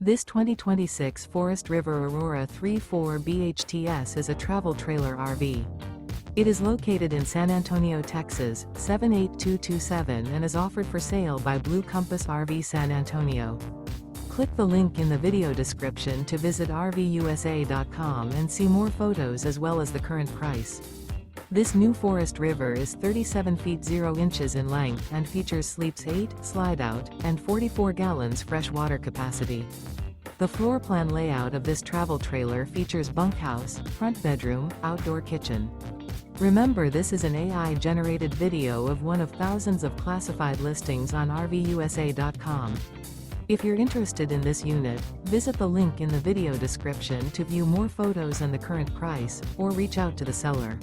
This 2026 Forest River Aurora 3.4 BHTS is a travel trailer RV. It is located in San Antonio, Texas, 78227 and is offered for sale by Blue Compass RV San Antonio. Click the link in the video description to visit RVUSA.com and see more photos as well as the current price. This new Forest River is 37 feet 0 inches in length and features sleeps 8, slide-out, and 44 gallons fresh water capacity. The floor plan layout of this travel trailer features bunkhouse, front bedroom, outdoor kitchen. Remember, this is an AI-generated video of one of thousands of classified listings on RVUSA.com. If you're interested in this unit, visit the link in the video description to view more photos and the current price, or reach out to the seller.